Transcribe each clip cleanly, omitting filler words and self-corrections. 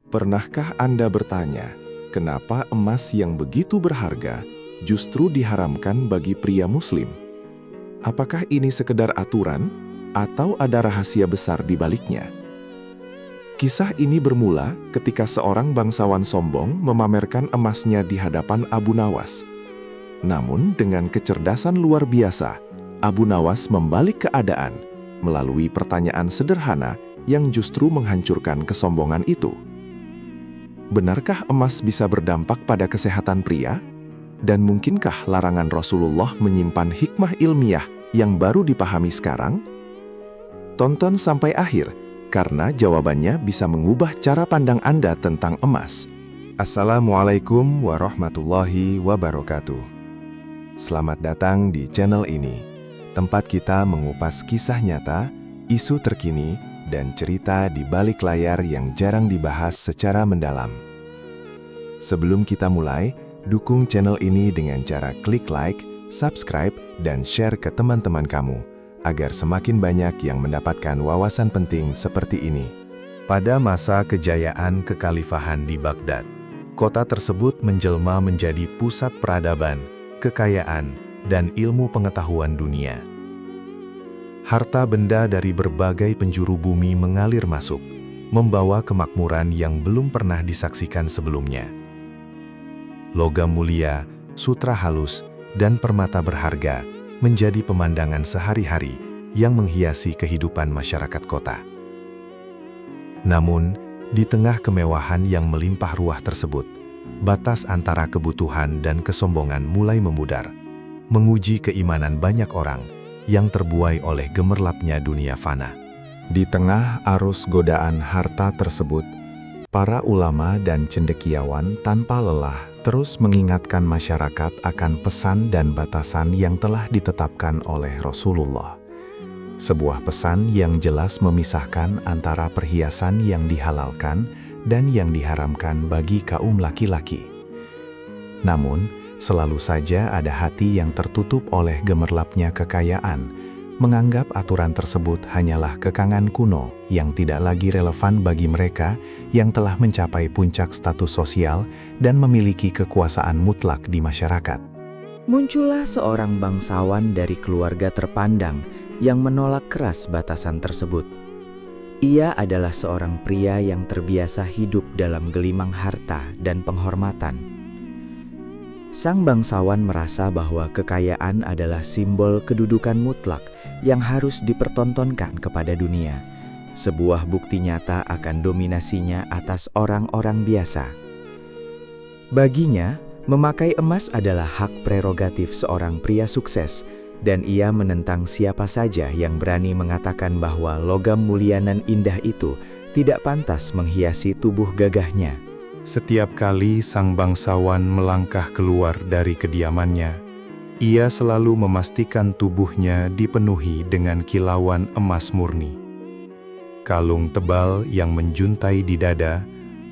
Pernahkah Anda bertanya, kenapa emas yang begitu berharga justru diharamkan bagi pria Muslim? Apakah ini sekedar aturan atau ada rahasia besar di baliknya? Kisah ini bermula ketika seorang bangsawan sombong memamerkan emasnya di hadapan Abu Nawas. Namun dengan kecerdasan luar biasa, Abu Nawas membalik keadaan melalui pertanyaan sederhana yang justru menghancurkan kesombongan itu. Benarkah emas bisa berdampak pada kesehatan pria? Dan mungkinkah larangan Rasulullah menyimpan hikmah ilmiah yang baru dipahami sekarang? Tonton sampai akhir, karena jawabannya bisa mengubah cara pandang Anda tentang emas. Assalamualaikum warahmatullahi wabarakatuh. Selamat datang di channel ini, tempat kita mengupas kisah nyata, isu terkini, dan cerita di balik layar yang jarang dibahas secara mendalam. Sebelum kita mulai, dukung channel ini dengan cara klik like, subscribe, dan share ke teman-teman kamu, agar semakin banyak yang mendapatkan wawasan penting seperti ini. Pada masa kejayaan kekhalifahan di Baghdad, kota tersebut menjelma menjadi pusat peradaban, kekayaan, dan ilmu pengetahuan dunia. Harta benda dari berbagai penjuru bumi mengalir masuk, membawa kemakmuran yang belum pernah disaksikan sebelumnya. Logam mulia, sutra halus, dan permata berharga menjadi pemandangan sehari-hari yang menghiasi kehidupan masyarakat kota. Namun, di tengah kemewahan yang melimpah ruah tersebut, batas antara kebutuhan dan kesombongan mulai memudar, menguji keimanan banyak orang yang terbuai oleh gemerlapnya dunia fana. Di tengah arus godaan harta tersebut, para ulama dan cendekiawan tanpa lelah terus mengingatkan masyarakat akan pesan dan batasan yang telah ditetapkan oleh Rasulullah. Sebuah pesan yang jelas memisahkan antara perhiasan yang dihalalkan dan yang diharamkan bagi kaum laki-laki. Namun, selalu saja ada hati yang tertutup oleh gemerlapnya kekayaan, menganggap aturan tersebut hanyalah kekangan kuno yang tidak lagi relevan bagi mereka yang telah mencapai puncak status sosial dan memiliki kekuasaan mutlak di masyarakat. Muncullah seorang bangsawan dari keluarga terpandang yang menolak keras batasan tersebut. Ia adalah seorang pria yang terbiasa hidup dalam gelimang harta dan penghormatan. Sang bangsawan merasa bahwa kekayaan adalah simbol kedudukan mutlak yang harus dipertontonkan kepada dunia, sebuah bukti nyata akan dominasinya atas orang-orang biasa. Baginya, memakai emas adalah hak prerogatif seorang pria sukses, dan ia menentang siapa saja yang berani mengatakan bahwa logam mulia nan indah itu tidak pantas menghiasi tubuh gagahnya. Setiap kali sang bangsawan melangkah keluar dari kediamannya, ia selalu memastikan tubuhnya dipenuhi dengan kilauan emas murni. Kalung tebal yang menjuntai di dada,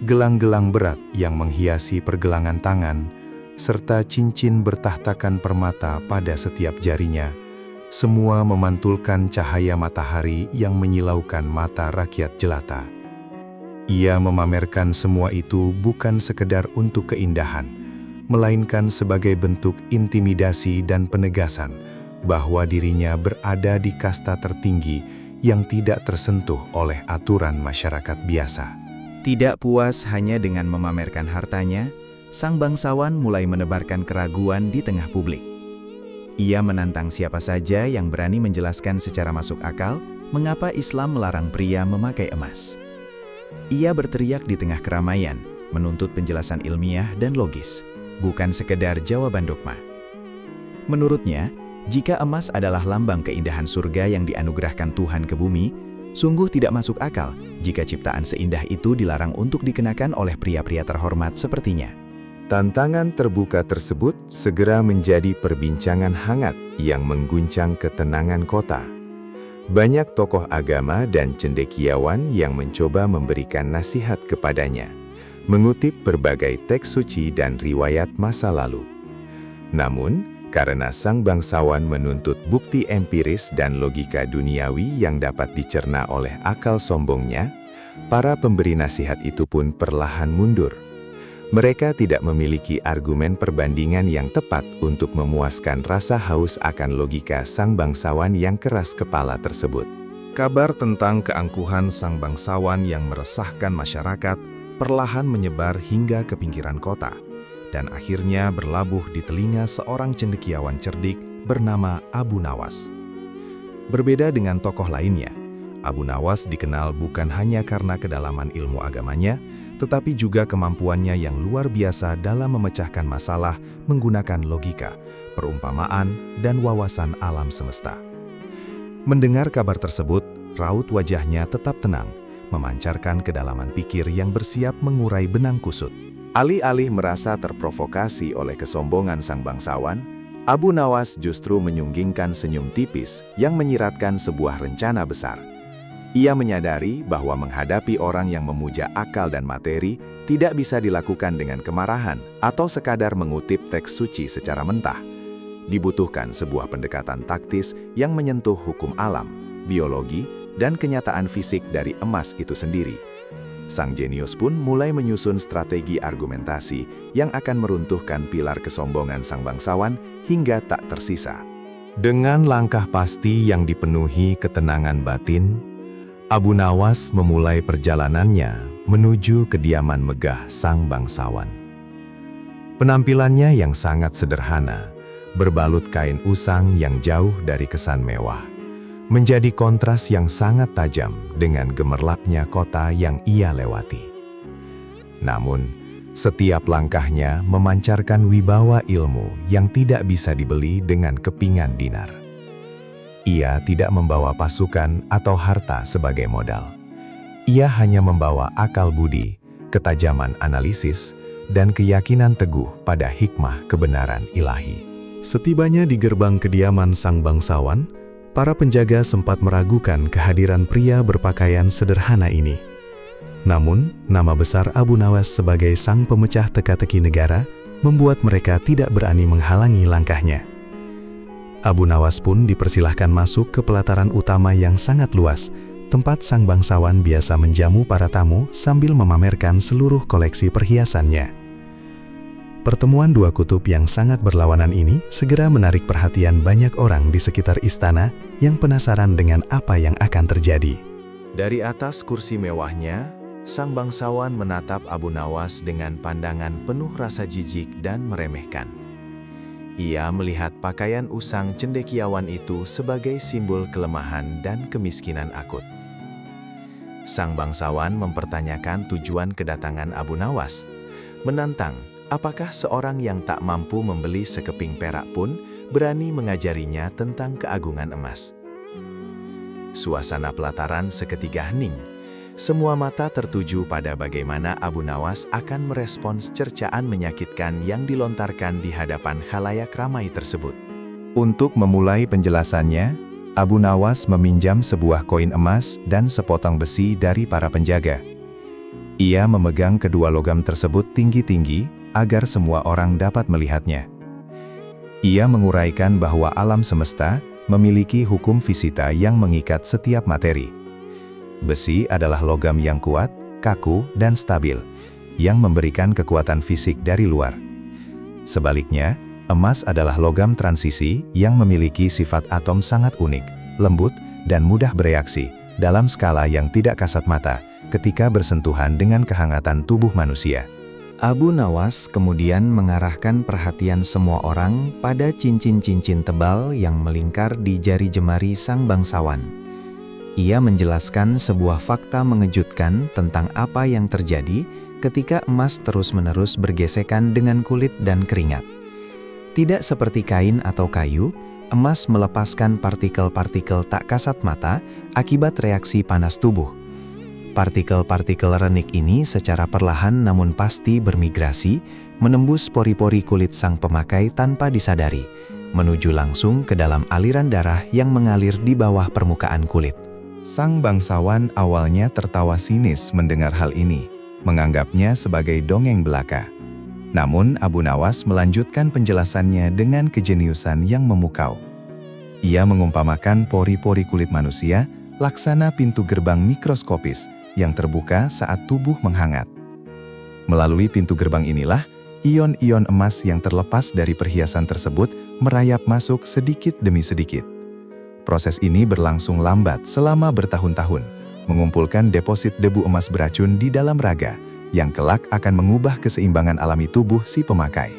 gelang-gelang berat yang menghiasi pergelangan tangan, serta cincin bertahtakan permata pada setiap jarinya, semua memantulkan cahaya matahari yang menyilaukan mata rakyat jelata. Ia memamerkan semua itu bukan sekedar untuk keindahan, melainkan sebagai bentuk intimidasi dan penegasan bahwa dirinya berada di kasta tertinggi yang tidak tersentuh oleh aturan masyarakat biasa. Tidak puas hanya dengan memamerkan hartanya, sang bangsawan mulai menebarkan keraguan di tengah publik. Ia menantang siapa saja yang berani menjelaskan secara masuk akal mengapa Islam melarang pria memakai emas. Ia berteriak di tengah keramaian, menuntut penjelasan ilmiah dan logis, bukan sekedar jawaban dogma. Menurutnya, jika emas adalah lambang keindahan surga yang dianugerahkan Tuhan ke bumi, sungguh tidak masuk akal jika ciptaan seindah itu dilarang untuk dikenakan oleh pria-pria terhormat sepertinya. Tantangan terbuka tersebut segera menjadi perbincangan hangat yang mengguncang ketenangan kota. Banyak tokoh agama dan cendekiawan yang mencoba memberikan nasihat kepadanya, mengutip berbagai teks suci dan riwayat masa lalu. Namun, karena sang bangsawan menuntut bukti empiris dan logika duniawi yang dapat dicerna oleh akal sombongnya, Para pemberi nasihat itu pun perlahan mundur. Mereka tidak memiliki argumen perbandingan yang tepat untuk memuaskan rasa haus akan logika sang bangsawan yang keras kepala tersebut. Kabar tentang keangkuhan sang bangsawan yang meresahkan masyarakat perlahan menyebar hingga ke pinggiran kota, dan akhirnya berlabuh di telinga seorang cendekiawan cerdik bernama Abu Nawas. Berbeda dengan tokoh lainnya, Abu Nawas dikenal bukan hanya karena kedalaman ilmu agamanya, tetapi juga kemampuannya yang luar biasa dalam memecahkan masalah menggunakan logika, perumpamaan, dan wawasan alam semesta. Mendengar kabar tersebut, raut wajahnya tetap tenang, memancarkan kedalaman pikir yang bersiap mengurai benang kusut. Alih-alih merasa terprovokasi oleh kesombongan sang bangsawan, Abu Nawas justru menyunggingkan senyum tipis yang menyiratkan sebuah rencana besar. Ia menyadari bahwa menghadapi orang yang memuja akal dan materi tidak bisa dilakukan dengan kemarahan atau sekadar mengutip teks suci secara mentah. Dibutuhkan sebuah pendekatan taktis yang menyentuh hukum alam, biologi, dan kenyataan fisik dari emas itu sendiri. Sang jenius pun mulai menyusun strategi argumentasi yang akan meruntuhkan pilar kesombongan sang bangsawan hingga tak tersisa. Dengan langkah pasti yang dipenuhi ketenangan batin, Abu Nawas memulai perjalanannya menuju kediaman megah sang bangsawan. Penampilannya yang sangat sederhana, berbalut kain usang yang jauh dari kesan mewah, menjadi kontras yang sangat tajam dengan gemerlapnya kota yang ia lewati. Namun, setiap langkahnya memancarkan wibawa ilmu yang tidak bisa dibeli dengan kepingan dinar. Ia tidak membawa pasukan atau harta sebagai modal. Ia hanya membawa akal budi, ketajaman analisis, dan keyakinan teguh pada hikmah kebenaran ilahi. Setibanya di gerbang kediaman sang bangsawan, para penjaga sempat meragukan kehadiran pria berpakaian sederhana ini. Namun, nama besar Abu Nawas sebagai sang pemecah teka-teki negara membuat mereka tidak berani menghalangi langkahnya. Abu Nawas pun dipersilahkan masuk ke pelataran utama yang sangat luas, tempat sang bangsawan biasa menjamu para tamu sambil memamerkan seluruh koleksi perhiasannya. Pertemuan dua kutub yang sangat berlawanan ini segera menarik perhatian banyak orang di sekitar istana yang penasaran dengan apa yang akan terjadi. Dari atas kursi mewahnya, sang bangsawan menatap Abu Nawas dengan pandangan penuh rasa jijik dan meremehkan. Ia melihat pakaian usang cendekiawan itu sebagai simbol kelemahan dan kemiskinan akut. Sang bangsawan mempertanyakan tujuan kedatangan Abu Nawas, menantang apakah seorang yang tak mampu membeli sekeping perak pun berani mengajarinya tentang keagungan emas. Suasana pelataran seketika hening. Semua mata tertuju pada bagaimana Abu Nawas akan merespons cercaan menyakitkan yang dilontarkan di hadapan khalayak ramai tersebut. Untuk memulai penjelasannya, Abu Nawas meminjam sebuah koin emas dan sepotong besi dari para penjaga. Ia memegang kedua logam tersebut tinggi-tinggi agar semua orang dapat melihatnya. Ia menguraikan bahwa alam semesta memiliki hukum fisika yang mengikat setiap materi. Besi adalah logam yang kuat, kaku, dan stabil, yang memberikan kekuatan fisik dari luar. Sebaliknya, emas adalah logam transisi yang memiliki sifat atom sangat unik, lembut, dan mudah bereaksi dalam skala yang tidak kasat mata ketika bersentuhan dengan kehangatan tubuh manusia. Abu Nawas kemudian mengarahkan perhatian semua orang pada cincin-cincin tebal yang melingkar di jari jemari sang bangsawan. Ia menjelaskan sebuah fakta mengejutkan tentang apa yang terjadi ketika emas terus-menerus bergesekan dengan kulit dan keringat. Tidak seperti kain atau kayu, emas melepaskan partikel-partikel tak kasat mata akibat reaksi panas tubuh. Partikel-partikel renik ini secara perlahan namun pasti bermigrasi, menembus pori-pori kulit sang pemakai tanpa disadari, menuju langsung ke dalam aliran darah yang mengalir di bawah permukaan kulit. Sang bangsawan awalnya tertawa sinis mendengar hal ini, menganggapnya sebagai dongeng belaka. Namun Abu Nawas melanjutkan penjelasannya dengan kejeniusan yang memukau. Ia mengumpamakan pori-pori kulit manusia laksana pintu gerbang mikroskopis yang terbuka saat tubuh menghangat. Melalui pintu gerbang inilah, ion-ion emas yang terlepas dari perhiasan tersebut merayap masuk sedikit demi sedikit. Proses ini berlangsung lambat selama bertahun-tahun, mengumpulkan deposit debu emas beracun di dalam raga, yang kelak akan mengubah keseimbangan alami tubuh si pemakai.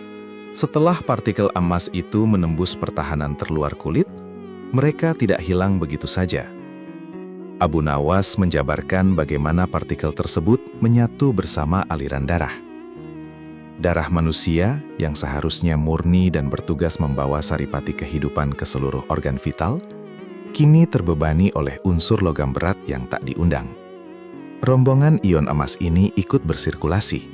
Setelah partikel emas itu menembus pertahanan terluar kulit, mereka tidak hilang begitu saja. Abu Nawas menjabarkan bagaimana partikel tersebut menyatu bersama aliran darah. Darah manusia yang seharusnya murni dan bertugas membawa saripati kehidupan ke seluruh organ vital, kini terbebani oleh unsur logam berat yang tak diundang. Rombongan ion emas ini ikut bersirkulasi,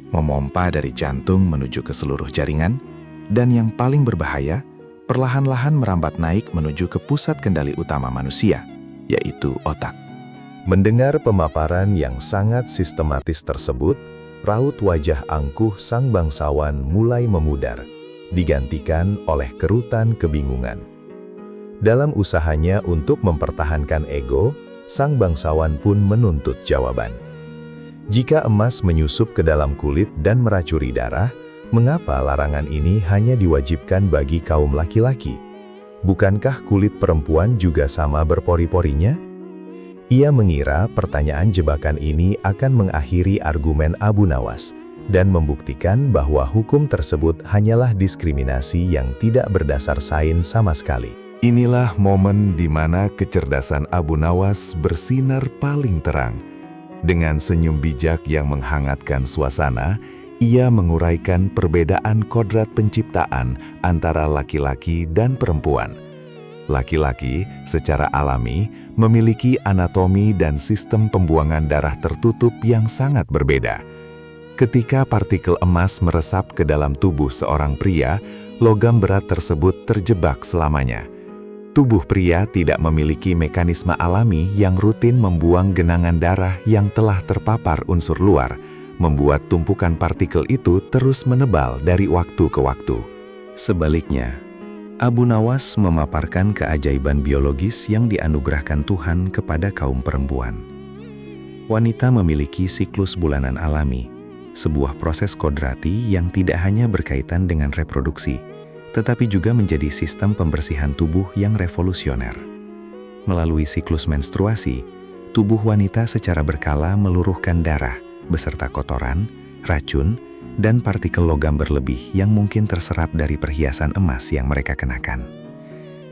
memompa dari jantung menuju ke seluruh jaringan, dan yang paling berbahaya, perlahan-lahan merambat naik menuju ke pusat kendali utama manusia, yaitu otak. Mendengar pemaparan yang sangat sistematis tersebut, raut wajah angkuh sang bangsawan mulai memudar, digantikan oleh kerutan kebingungan. Dalam usahanya untuk mempertahankan ego, sang bangsawan pun menuntut jawaban. Jika emas menyusup ke dalam kulit dan meracuni darah, mengapa larangan ini hanya diwajibkan bagi kaum laki-laki? Bukankah kulit perempuan juga sama berpori-porinya? Ia mengira pertanyaan jebakan ini akan mengakhiri argumen Abu Nawas dan membuktikan bahwa hukum tersebut hanyalah diskriminasi yang tidak berdasar sains sama sekali. Inilah momen di mana kecerdasan Abu Nawas bersinar paling terang. Dengan senyum bijak yang menghangatkan suasana, ia menguraikan perbedaan kodrat penciptaan antara laki-laki dan perempuan. Laki-laki secara alami memiliki anatomi dan sistem pembuangan darah tertutup yang sangat berbeda. Ketika partikel emas meresap ke dalam tubuh seorang pria, logam berat tersebut terjebak selamanya. Tubuh pria tidak memiliki mekanisme alami yang rutin membuang genangan darah yang telah terpapar unsur luar, membuat tumpukan partikel itu terus menebal dari waktu ke waktu. Sebaliknya, Abu Nawas memaparkan keajaiban biologis yang dianugerahkan Tuhan kepada kaum perempuan. Wanita memiliki siklus bulanan alami, sebuah proses kodrati yang tidak hanya berkaitan dengan reproduksi, tetapi juga menjadi sistem pembersihan tubuh yang revolusioner. Melalui siklus menstruasi, tubuh wanita secara berkala meluruhkan darah beserta kotoran, racun, dan partikel logam berlebih yang mungkin terserap dari perhiasan emas yang mereka kenakan.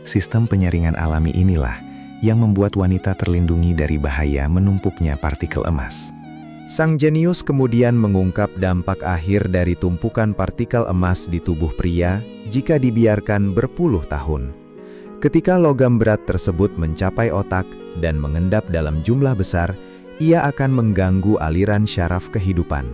Sistem penyaringan alami inilah yang membuat wanita terlindungi dari bahaya menumpuknya partikel emas. Sang jenius kemudian mengungkap dampak akhir dari tumpukan partikel emas di tubuh pria jika dibiarkan berpuluh tahun. Ketika logam berat tersebut mencapai otak dan mengendap dalam jumlah besar, ia akan mengganggu aliran syaraf kehidupan.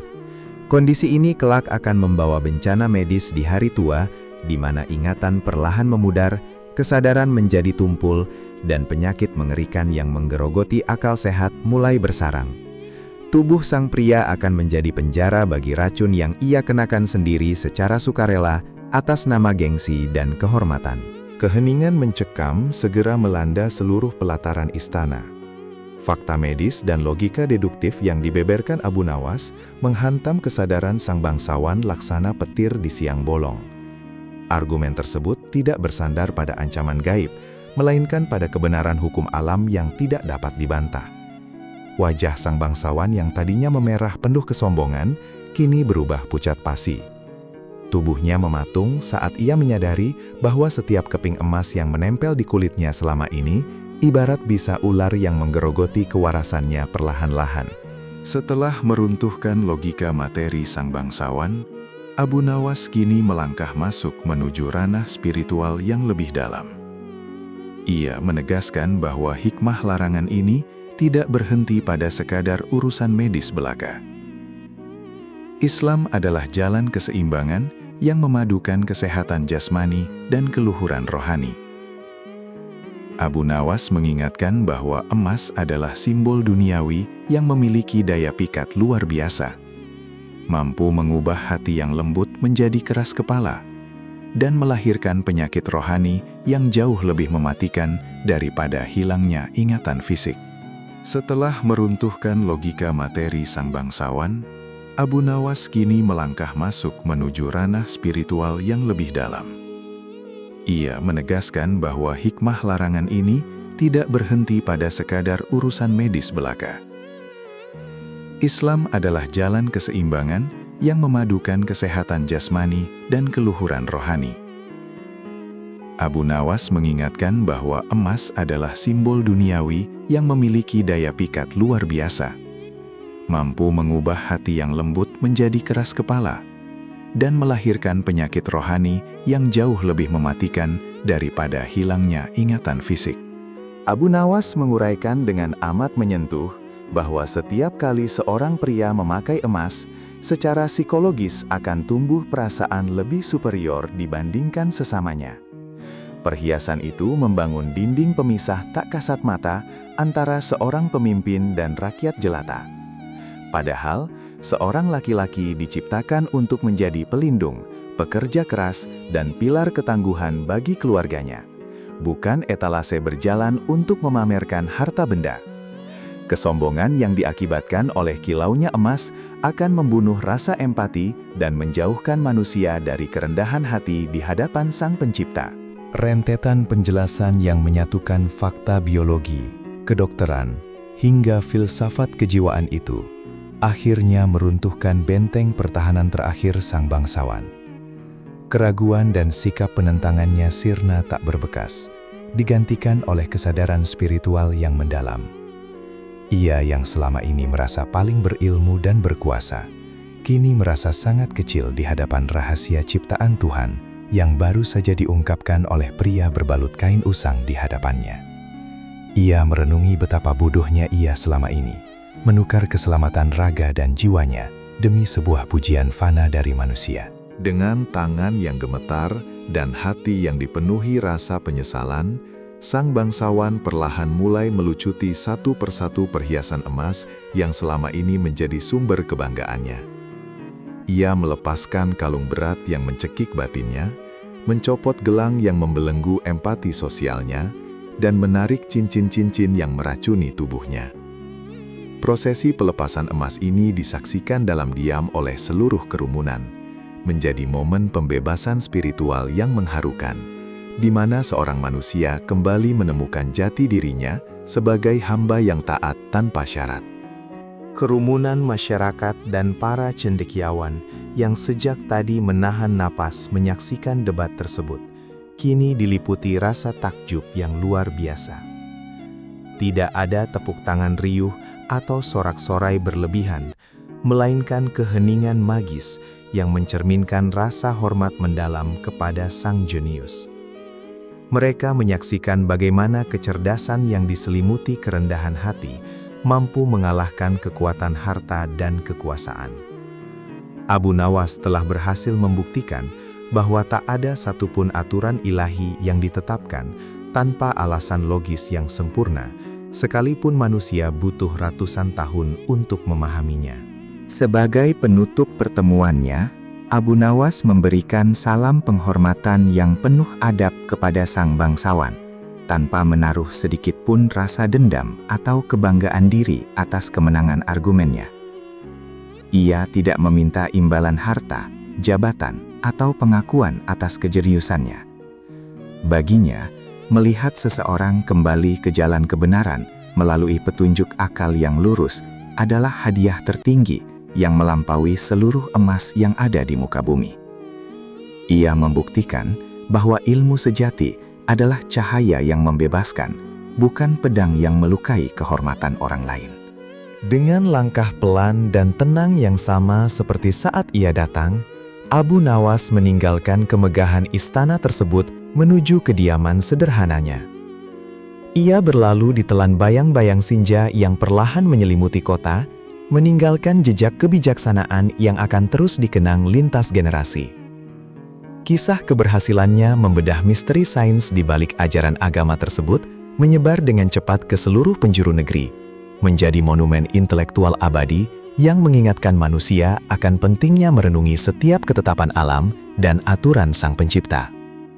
Kondisi ini kelak akan membawa bencana medis di hari tua, di mana ingatan perlahan memudar, kesadaran menjadi tumpul, dan penyakit mengerikan yang menggerogoti akal sehat mulai bersarang. Tubuh sang pria akan menjadi penjara bagi racun yang ia kenakan sendiri secara sukarela atas nama gengsi dan kehormatan. Keheningan mencekam segera melanda seluruh pelataran istana. Fakta medis dan logika deduktif yang dibeberkan Abu Nawas menghantam kesadaran sang bangsawan laksana petir di siang bolong. Argumen tersebut tidak bersandar pada ancaman gaib, melainkan pada kebenaran hukum alam yang tidak dapat dibantah. Wajah sang bangsawan yang tadinya memerah penuh kesombongan, kini berubah pucat pasi. Tubuhnya mematung saat ia menyadari bahwa setiap keping emas yang menempel di kulitnya selama ini ibarat bisa ular yang menggerogoti kewarasannya perlahan-lahan. Setelah meruntuhkan logika materi sang bangsawan, Abu Nawas kini melangkah masuk menuju ranah spiritual yang lebih dalam. Ia menegaskan bahwa hikmah larangan ini tidak berhenti pada sekadar urusan medis belaka. Islam adalah jalan keseimbangan yang memadukan kesehatan jasmani dan keluhuran rohani. Abu Nawas mengingatkan bahwa emas adalah simbol duniawi yang memiliki daya pikat luar biasa, mampu mengubah hati yang lembut menjadi keras kepala, dan melahirkan penyakit rohani yang jauh lebih mematikan daripada hilangnya ingatan fisik. Setelah meruntuhkan logika materi sang bangsawan, Abu Nawas kini melangkah masuk menuju ranah spiritual yang lebih dalam. Ia menegaskan bahwa hikmah larangan ini tidak berhenti pada sekadar urusan medis belaka. Islam adalah jalan keseimbangan yang memadukan kesehatan jasmani dan keluhuran rohani. Abu Nawas mengingatkan bahwa emas adalah simbol duniawi yang memiliki daya pikat luar biasa, mampu mengubah hati yang lembut menjadi keras kepala, dan melahirkan penyakit rohani yang jauh lebih mematikan daripada hilangnya ingatan fisik. Abu Nawas menguraikan dengan amat menyentuh bahwa setiap kali seorang pria memakai emas, secara psikologis akan tumbuh perasaan lebih superior dibandingkan sesamanya. Perhiasan itu membangun dinding pemisah tak kasat mata antara seorang pemimpin dan rakyat jelata. Padahal, seorang laki-laki diciptakan untuk menjadi pelindung, pekerja keras, dan pilar ketangguhan bagi keluarganya, bukan etalase berjalan untuk memamerkan harta benda. Kesombongan yang diakibatkan oleh kilaunya emas akan membunuh rasa empati dan menjauhkan manusia dari kerendahan hati di hadapan Sang Pencipta. Rentetan penjelasan yang menyatukan fakta biologi, kedokteran, hingga filsafat kejiwaan itu akhirnya meruntuhkan benteng pertahanan terakhir sang bangsawan. Keraguan dan sikap penentangannya sirna tak berbekas, digantikan oleh kesadaran spiritual yang mendalam. Ia yang selama ini merasa paling berilmu dan berkuasa, kini merasa sangat kecil di hadapan rahasia ciptaan Tuhan yang baru saja diungkapkan oleh pria berbalut kain usang di hadapannya. Ia merenungi betapa bodohnya ia selama ini, menukar keselamatan raga dan jiwanya demi sebuah pujian fana dari manusia. Dengan tangan yang gemetar dan hati yang dipenuhi rasa penyesalan, sang bangsawan perlahan mulai melucuti satu persatu perhiasan emas yang selama ini menjadi sumber kebanggaannya. Ia melepaskan kalung berat yang mencekik batinnya, mencopot gelang yang membelenggu empati sosialnya, dan menarik cincin-cincin yang meracuni tubuhnya. Prosesi pelepasan emas ini disaksikan dalam diam oleh seluruh kerumunan, menjadi momen pembebasan spiritual yang mengharukan, di mana seorang manusia kembali menemukan jati dirinya sebagai hamba yang taat tanpa syarat. Kerumunan masyarakat dan para cendekiawan yang sejak tadi menahan napas menyaksikan debat tersebut, kini diliputi rasa takjub yang luar biasa. Tidak ada tepuk tangan riuh atau sorak-sorai berlebihan, melainkan keheningan magis yang mencerminkan rasa hormat mendalam kepada sang jenius. Mereka menyaksikan bagaimana kecerdasan yang diselimuti kerendahan hati mampu mengalahkan kekuatan harta dan kekuasaan. Abu Nawas telah berhasil membuktikan bahwa tak ada satupun aturan ilahi yang ditetapkan tanpa alasan logis yang sempurna, sekalipun manusia butuh ratusan tahun untuk memahaminya. Sebagai penutup pertemuannya, Abu Nawas memberikan salam penghormatan yang penuh adab kepada sang bangsawan, tanpa menaruh sedikit pun rasa dendam atau kebanggaan diri atas kemenangan argumennya. Ia tidak meminta imbalan harta, jabatan, atau pengakuan atas kejeniusannya. Baginya, melihat seseorang kembali ke jalan kebenaran melalui petunjuk akal yang lurus adalah hadiah tertinggi yang melampaui seluruh emas yang ada di muka bumi. Ia membuktikan bahwa ilmu sejati adalah cahaya yang membebaskan, bukan pedang yang melukai kehormatan orang lain. Dengan langkah pelan dan tenang yang sama seperti saat ia datang, Abu Nawas meninggalkan kemegahan istana tersebut menuju kediaman sederhananya. Ia berlalu ditelan bayang-bayang senja yang perlahan menyelimuti kota, meninggalkan jejak kebijaksanaan yang akan terus dikenang lintas generasi. Kisah keberhasilannya membedah misteri sains di balik ajaran agama tersebut menyebar dengan cepat ke seluruh penjuru negeri, menjadi monumen intelektual abadi yang mengingatkan manusia akan pentingnya merenungi setiap ketetapan alam dan aturan Sang Pencipta.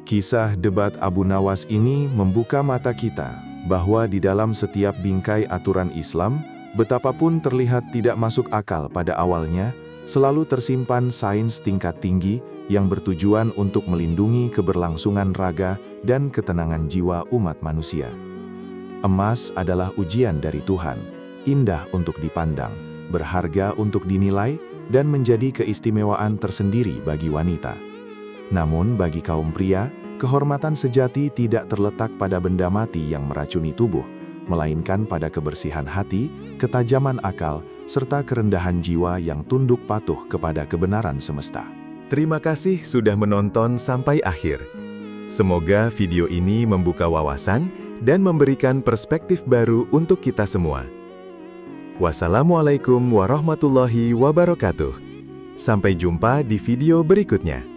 Kisah debat Abu Nawas ini membuka mata kita bahwa di dalam setiap bingkai aturan Islam, betapapun terlihat tidak masuk akal pada awalnya, selalu tersimpan sains tingkat tinggi yang bertujuan untuk melindungi keberlangsungan raga dan ketenangan jiwa umat manusia. Emas adalah ujian dari Tuhan, indah untuk dipandang, berharga untuk dinilai, dan menjadi keistimewaan tersendiri bagi wanita. Namun bagi kaum pria, kehormatan sejati tidak terletak pada benda mati yang meracuni tubuh, melainkan pada kebersihan hati, ketajaman akal, serta kerendahan jiwa yang tunduk patuh kepada kebenaran semesta. Terima kasih sudah menonton sampai akhir. Semoga video ini membuka wawasan dan memberikan perspektif baru untuk kita semua. Wassalamualaikum warahmatullahi wabarakatuh. Sampai jumpa di video berikutnya.